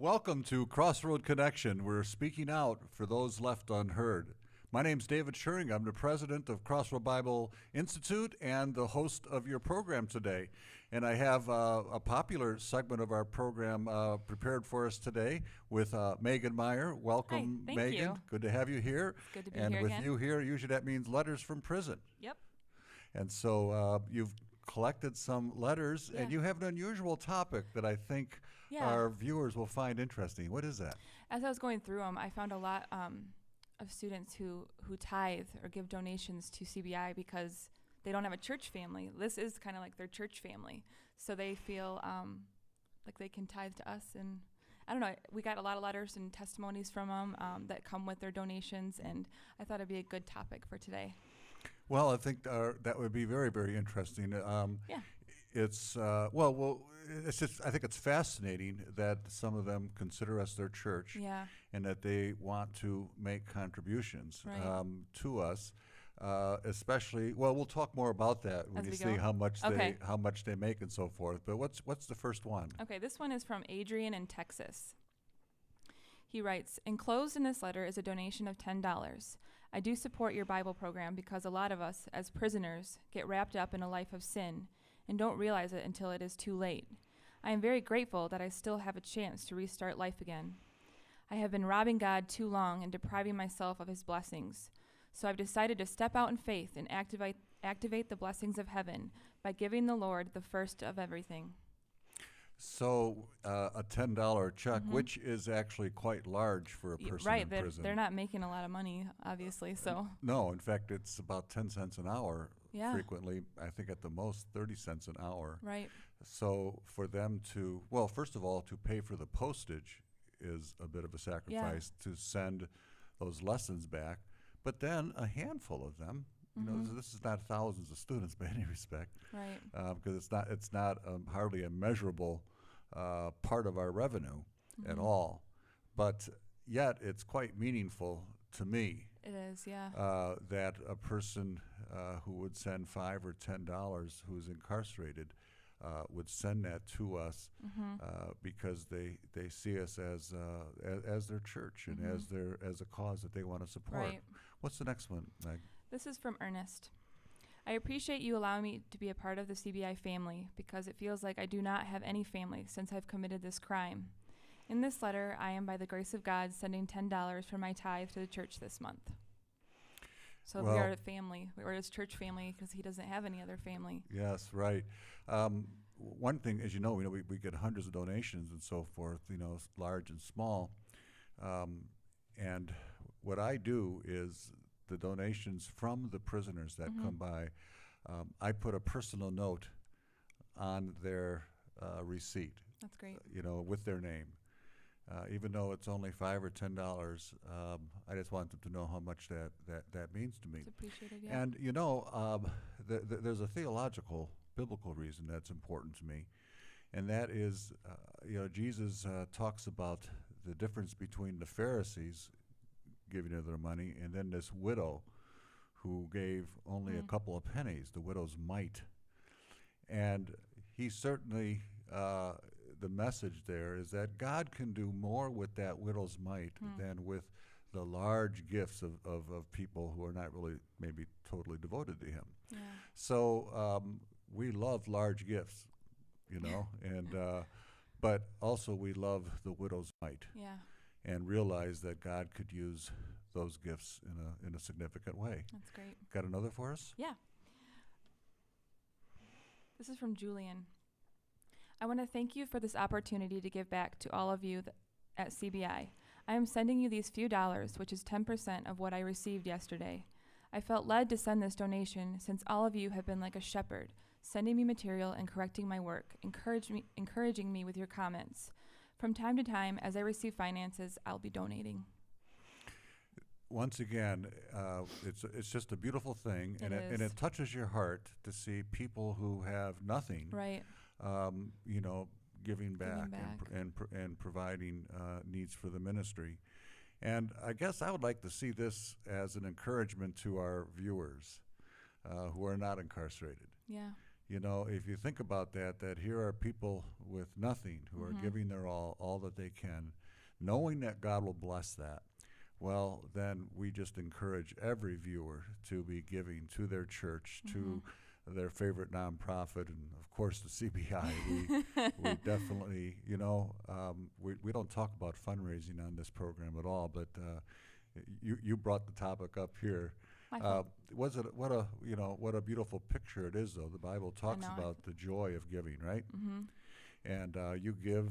Welcome to Crossroad Connection. We're speaking out for those left unheard. My name's David Schuring. I'm the president of Crossroad Bible Institute and the host of your program today. And I have a popular segment of our program prepared for us today with Megan Meyer. Welcome, Hi, thank Megan. you. Good to have you here. It's good to be and here with again. you here, usually that means letters from prison. Yep. And so you've collected some letters, and Yeah. you have an unusual topic that I think Yeah. our viewers will find interesting. What is that? As I was going through them, I found a lot of students who tithe or give donations to CBI because they don't have a church family. This is kind of like their church family. So they feel like they can tithe to us. And I don't know, we got a lot of letters and testimonies from them that come with their donations. And I thought it'd be a good topic for today. Well, I think that would be very, very interesting. Yeah. It's it's just, I think it's fascinating that some of them consider us their church, Yeah. and that they want to make contributions Right. to us. Especially, well, we'll talk more about that when As you we see go? how Okay. much they make and so forth. But what's the first one? Okay, this one is from Adrian in Texas. He writes, enclosed in this letter is a donation of $10. I do support your Bible program because a lot of us, as prisoners, get wrapped up in a life of sin and don't realize it until it is too late. I am very grateful that I still have a chance to restart life again. I have been robbing God too long and depriving myself of his blessings. So I've decided to step out in faith and activate the blessings of heaven by giving the Lord the first of everything. So a $10 check, Mhm. which is actually quite large for a person Right, in they're, prison. they're not making a lot of money, obviously, so No, in fact, it's about 10 cents an hour. yeah, Frequently, I think at the most 30 cents an hour. right, So for them to, well, first of all, to pay for the postage is a bit of a sacrifice to send those lessons back. But then a handful of them, you know, Mhm. this is not thousands of students by any respect, right, because it's not hardly a measurable part of our revenue at Mhm. all. But yet it's quite meaningful to me It is, yeah, that a person who would send $5 or $10 who's incarcerated would send that to us Mhm. because they see us as their church and as a cause that they want to support. Right. What's the next one, Meg? This is from Ernest. I appreciate you allowing me to be a part of the CBI family because it feels like I do not have any family since I've committed this crime. In this letter, I am, by the grace of God, sending $10 for my tithe to the church this month. So we Well- are a family. We're his church family because he doesn't have any other family. Yes, right. One thing, as you know, we get hundreds of donations and so forth, you know, large and small. And what I do is the donations from the prisoners that Mhm. come by, I put a personal note on their receipt, That's great. you know, with their name. Even though it's only $5 or $10, I just want them to know how much that means to me. It's appreciated, yeah. And you know, there's a theological, biblical reason that's important to me, and that is, you know, Jesus talks about the difference between the Pharisees giving of their money and then this widow who gave only a couple of pennies, the widow's mite. And he certainly, the message there is that God can do more with that widow's mite than with the large gifts of people who are not really maybe totally devoted to him. Yeah. So we love large gifts, you know, and but also we love the widow's mite Yeah, and realize that God could use those gifts in a significant way. that's great. Got another for us? Yeah. This is from Julian. I want to thank you for this opportunity to give back to all of you at CBI. I am sending you these few dollars, which is 10% of what I received yesterday. I felt led to send this donation since all of you have been like a shepherd, sending me material and correcting my work, encouraging me with your comments. From time to time, as I receive finances, I'll be donating. Once again, it's just a beautiful thing, It and is. it touches your heart to see people who have nothing, Right. you know, giving back, back. And providing needs for the ministry. And I guess I would like to see this as an encouragement to our viewers who are not incarcerated. Yeah. You know, if you think about that here are people with nothing who are giving their all that they can, knowing that God will bless that. Well, then we just encourage every viewer to be giving to their church, to their favorite nonprofit, and of course the CBI. We definitely, you know, we don't talk about fundraising on this program at all, but you brought the topic up here. My fault. What a beautiful picture it is, though. The Bible talks about the joy of giving, right? And you give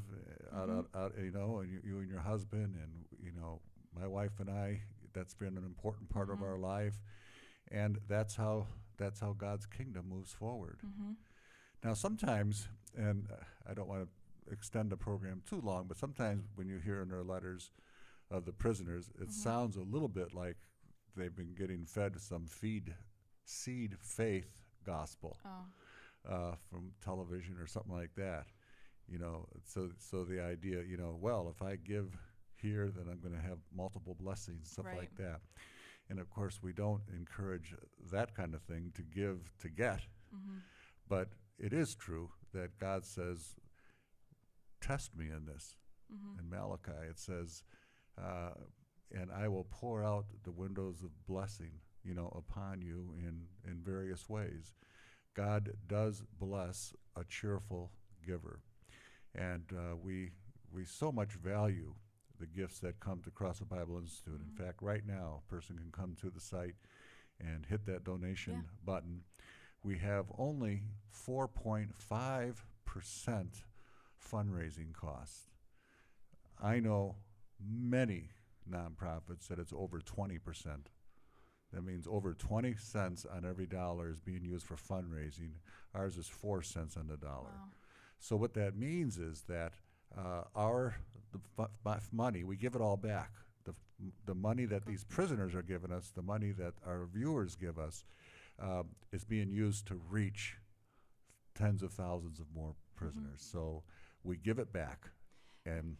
out, you know, and you and your husband, and you know, my wife and I. That's been an important part of our life, and that's how God's kingdom moves forward. Now, sometimes, and I don't want to extend the program too long, but sometimes when you hear in their letters of the prisoners, it sounds a little bit like they've been getting fed some seed faith gospel from television or something like that. You know, so the idea, you know, well, if I give here, then I'm going to have multiple blessings, stuff like that. And of course, we don't encourage that kind of thing, to give to get. But it is true that God says, test me in this. In Malachi, it says, and I will pour out the windows of blessing, you know, upon you in various ways. God does bless a cheerful giver. And we so much value the gifts that come to Crossroad Bible Institute. In fact, right now, a person can come to the site and hit that donation button. We have only 4.5% fundraising costs. I know many nonprofits that it's over 20%. That means over 20 cents on every dollar is being used for fundraising. Ours is 4 cents on the dollar. Wow. So what that means is that the money, we give it all back. The money that these prisoners are giving us, the money that our viewers give us, is being used to reach tens of thousands of more prisoners. So we give it back. And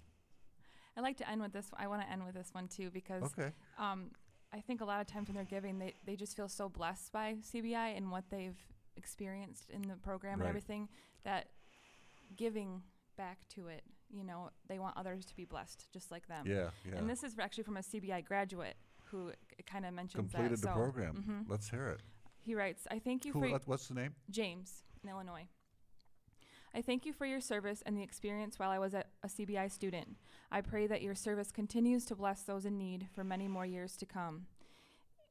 I like to end with this. I want to end with this one too, because I think a lot of times when they're giving, they just feel so blessed by CBI and what they've experienced in the program and everything, that giving back to it, you know, they want others to be blessed just like them. Yeah. And this is actually from a CBI graduate who kind of mentions completed that. the program. Let's hear it. He writes, I thank you what's the name? James in Illinois. I thank you for your service and the experience while I was a CBI student. I pray that your service continues to bless those in need for many more years to come.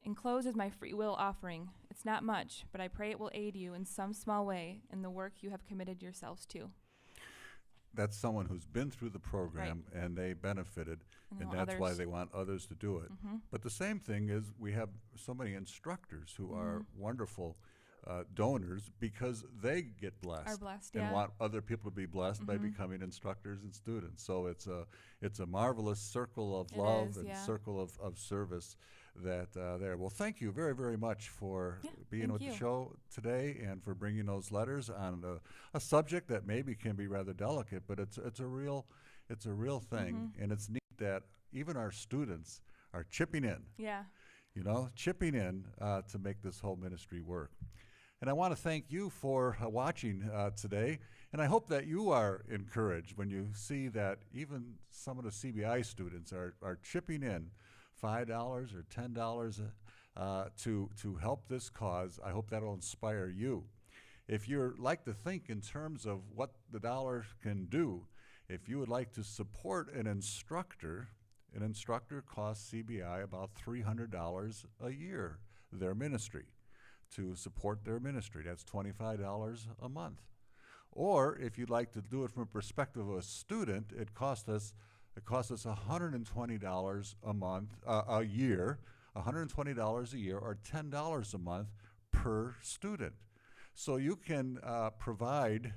Enclosed is my free will offering. It's not much, but I pray it will aid you in some small way in the work you have committed yourselves to. That's someone who's been through the program and they benefited, and that's why they want others to do it. But the same thing is, we have so many instructors who are wonderful donors because they get blessed, are blessed and want other people to be blessed by becoming instructors and students. So it's a marvelous circle of love and circle of service that there. Well, thank you very, very much for being with the show today and for bringing those letters on a subject that maybe can be rather delicate, but it's a real thing, and it's neat that even our students are chipping in. Yeah. You know, chipping in to make this whole ministry work. And I want to thank you for watching today, and I hope that you are encouraged when you see that even some of the CBI students are chipping in $5 or $10 to help this cause. I hope that'll inspire you. If you'd like to think in terms of what the dollar can do, if you would like to support an instructor costs CBI about $300 a year, their ministry, to support their ministry. That's $25 a month. Or if you'd like to do it from a perspective of a student, it costs us $120 a year, $120 a year, or $10 a month per student. So you can provide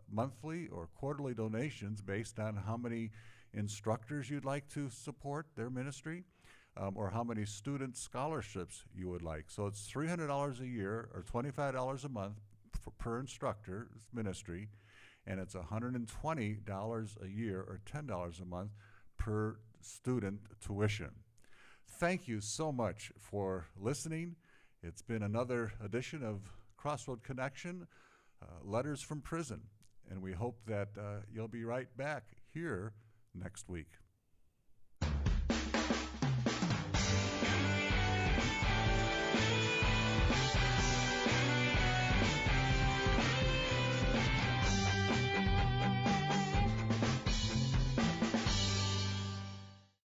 monthly or quarterly donations based on how many instructors you'd like to support their ministry, or how many student scholarships you would like. So it's $300 a year or $25 a month per instructor's ministry, and it's $120 a year or $10 a month per student tuition. Thank you so much for listening. It's been another edition of Crossroad Connection, letters from prison. And we hope that you'll be right back here next week.